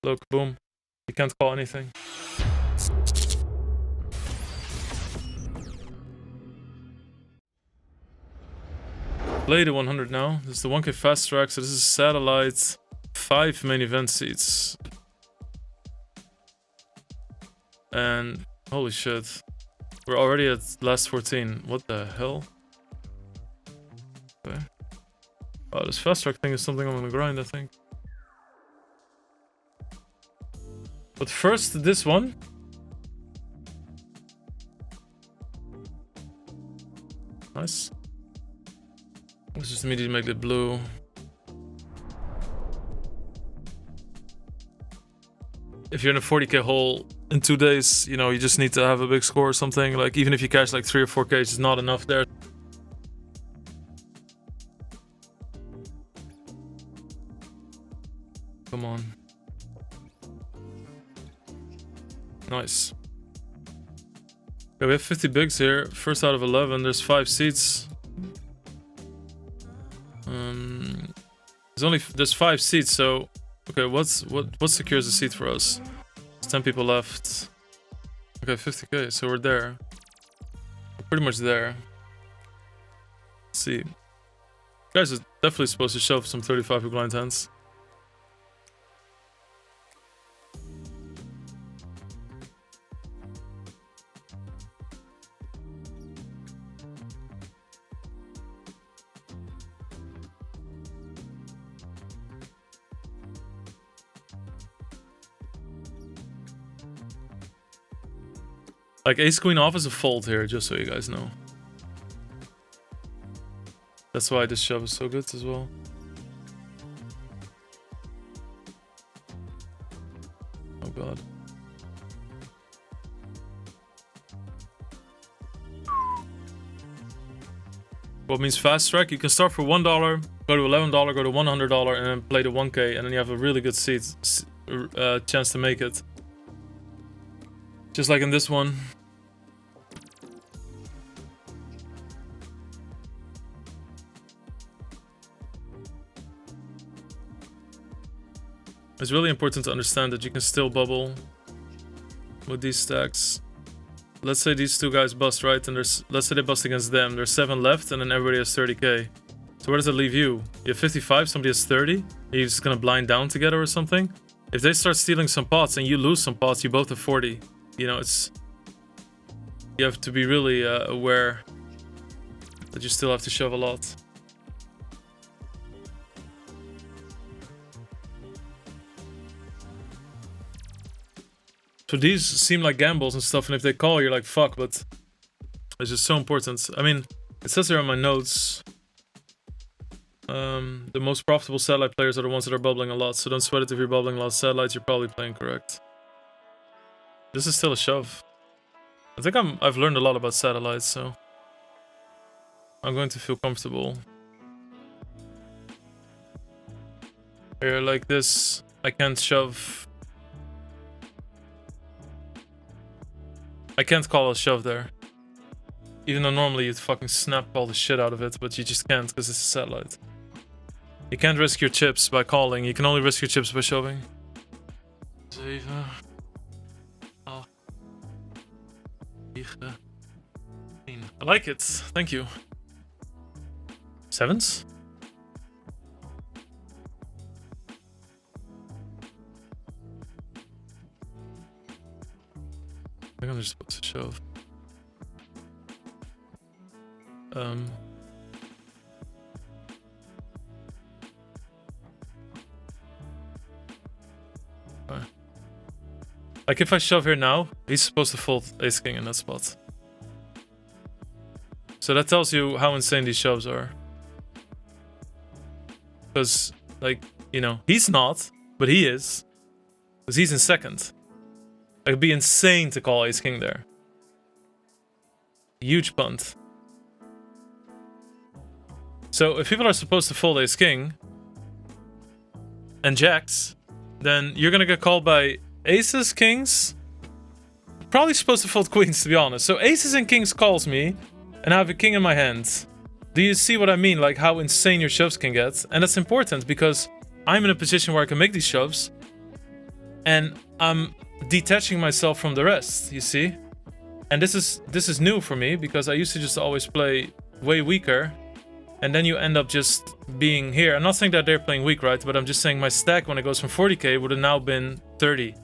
Look, boom. You can't call anything. Play the 100 now. This is the 1K fast track, so this is satellite. 5 main event seats. And holy shit. We're already at last 14. What the hell? Okay. Oh, this fast track thing is something I'm gonna grind, I think. But first, this one. Nice. Let's just immediately make it blue. If you're in a 40k hole in 2 days, you know, you just need to have a big score or something. Like, even if you cash like 3 or 4k, it's not enough there. Come on. Nice. Okay, we have 50 bigs here. First out of 11. There's 5 seats. There's 5 seats, so okay, what secures a seat for us? There's 10 people left. Okay, 50k, so we're there. We're pretty much there. Let's see. You guys are definitely supposed to shove some 35 big blind hands. Like, ace queen off is a fold here, just so you guys know. That's why this shove is so good as well. Oh god. What means fast track? You can start for $1, go to $11, go to $100, and then play the 1k, and then you have a really good chance to make it. Just like in this one. It's really important to understand that you can still bubble with these stacks. Let's say these two guys bust, right? And let's say they bust against them. There's 7 left, and then everybody has 30k. So where does it leave you? You have 55, somebody has 30. Are you just gonna blind down together or something? If they start stealing some pots and you lose some pots, you both have 40. You know, you have to be really aware that you still have to shove a lot. So these seem like gambles and stuff, and if they call, you're like, fuck, but it's just so important. I mean, it says here on my notes, the most profitable satellite players are the ones that are bubbling a lot, so don't sweat it if you're bubbling a lot of satellites, you're probably playing correct. This is still a shove. I think I've learned a lot about satellites, so I'm going to feel comfortable. Here, like this, I can't shove. I can't call a shove there. Even though normally you'd fucking snap all the shit out of it, but you just can't because it's a satellite. You can't risk your chips by calling, you can only risk your chips by shoving. 7, 8, 9, 10. I like it, thank you. 7s? I think I'm just supposed to shove. Okay. Like if I shove here now, he's supposed to fold ace king in that spot. So that tells you how insane these shoves are. Because, like, you know, he's not, but he is. Because he's in second. It'd be insane to call ace king there. Huge punt. So if people are supposed to fold ace king and jacks, then you're gonna get called by aces, kings. Probably supposed to fold queens, to be honest. So aces and kings calls me, and I have a king in my hand. Do you see what I mean? Like how insane your shoves can get? And that's important because I'm in a position where I can make these shoves. and I'm detaching myself from the rest, you see? And this is new for me, because I used to just always play way weaker, and then you end up just being here. I'm not saying that they're playing weak, right? But I'm just saying my stack when it goes from 40k would have now been 30.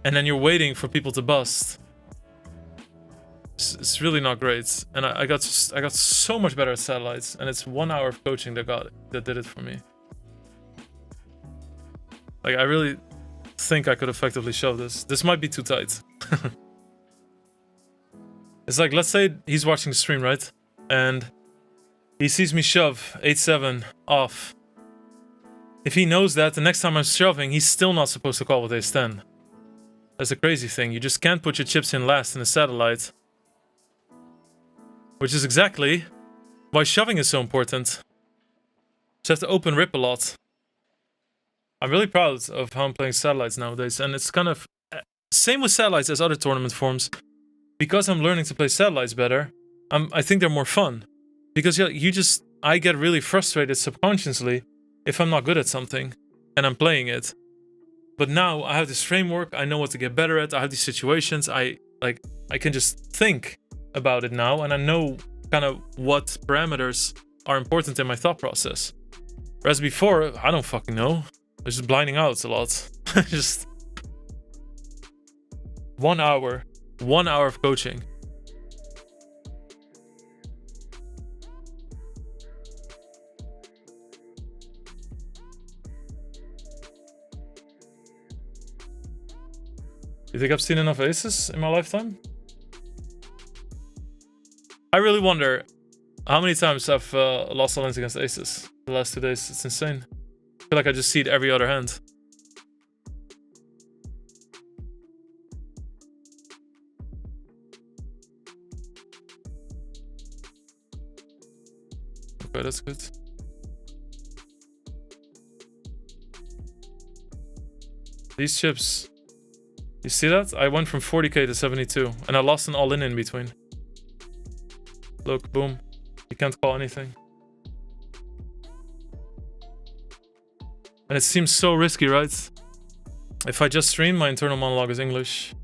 And then you're waiting for people to bust. It's really not great. And I got so much better at satellites, and it's 1 hour of coaching that did it for me. Like, I really think I could effectively shove this. This might be too tight. It's like, let's say he's watching the stream, right? And he sees me shove 8-7 off. If he knows that, the next time I'm shoving, he's still not supposed to call with ace-10. That's a crazy thing. You just can't put your chips in last in a satellite. Which is exactly why shoving is so important. You have to open rip a lot. I'm really proud of how I'm playing satellites nowadays. And it's kind of... same with satellites as other tournament forms. Because I'm learning to play satellites better, I think they're more fun. Because I get really frustrated subconsciously if I'm not good at something and I'm playing it. But now I have this framework, I know what to get better at, I have these situations, I can just think about it now, and I know kind of what parameters are important in my thought process. Whereas before, I don't fucking know. I was just blinding out a lot. Just 1 hour. 1 hour of coaching. You think I've seen enough aces in my lifetime? I really wonder how many times I've lost all-ins against aces the last 2 days. It's insane. I feel like I just see it every other hand. Okay, that's good. These chips... You see that? I went from 40k to 72, and I lost an all-in in between. Look, boom. You can't call anything. And it seems so risky, right? If I just stream, my internal monologue is English.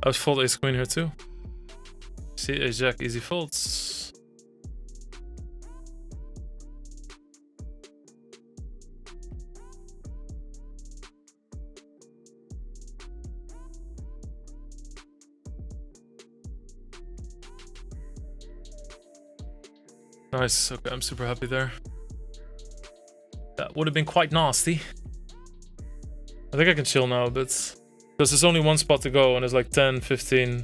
I was fold ace queen here too. See, ace jack, easy folds. Nice, okay, I'm super happy there. That would have been quite nasty. I think I can chill now a bit. Because there's only one spot to go, and there's like 10, 15.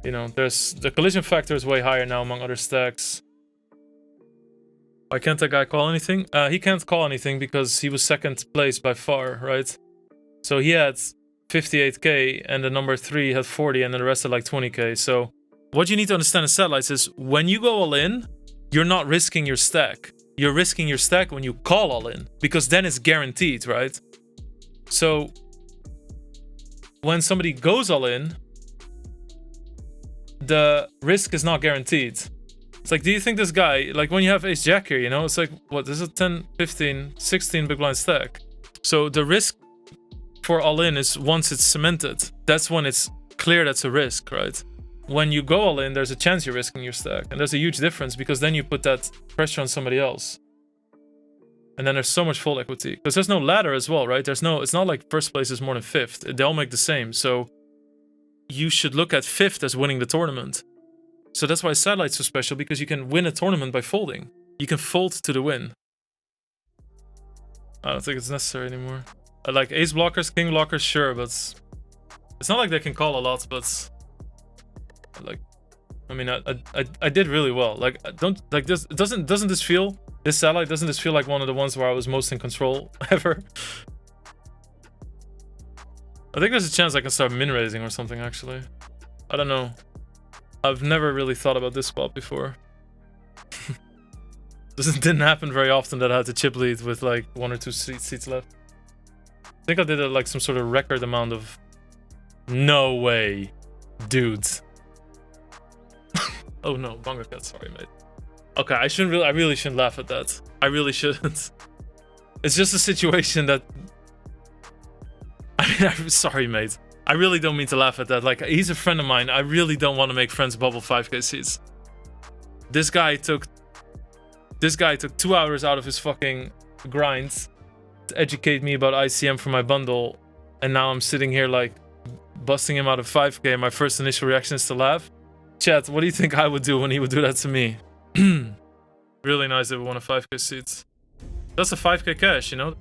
You know, the collision factor is way higher now among other stacks. Why can't that guy call anything? He can't call anything because he was second place by far, right? So he had 58k, and the number 3 had 40, and then the rest had like 20k. So what you need to understand in satellites is when you go all in, you're not risking your stack. You're risking your stack when you call all in, because then it's guaranteed, right? So when somebody goes all in, the risk is not guaranteed. It's like, do you think this guy, like when you have ace jack here, you know, it's like, what, this is a 10, 15, 16 big blind stack. So the risk for all in is once it's cemented. That's when it's clear that's a risk, right? When you go all in, there's a chance you're risking your stack. And there's a huge difference because then you put that pressure on somebody else. And then there's so much fold equity. Because there's no ladder as well, right? It's not like first place is more than fifth. They all make the same. So you should look at fifth as winning the tournament. So that's why Satellite's so special, because you can win a tournament by folding. You can fold to the win. I don't think it's necessary anymore. Like ace blockers, king blockers, sure, but it's not like they can call a lot, but like, I mean, I did really well. Like, don't like this. Doesn't this feel, this satellite, doesn't this feel like one of the ones where I was most in control ever? I think there's a chance I can start min raising or something. Actually, I don't know. I've never really thought about this spot before. This didn't happen very often that I had to chip lead with like 1 or 2 seats left. I think I did like some sort of record amount of. No way, dudes. Oh no, Bunga Cat, sorry mate. Okay, I really shouldn't laugh at that. I really shouldn't. It's just a situation that... I mean, I'm sorry, mate. I really don't mean to laugh at that. Like, he's a friend of mine. I really don't want to make friends bubble 5k seats. This guy took 2 hours out of his fucking grind to educate me about ICM for my bundle, and now I'm sitting here like busting him out of 5k, and my first initial reaction is to laugh. Chat, what do you think I would do when he would do that to me? Really nice that we won a 5k seat. That's a 5k cash, you know?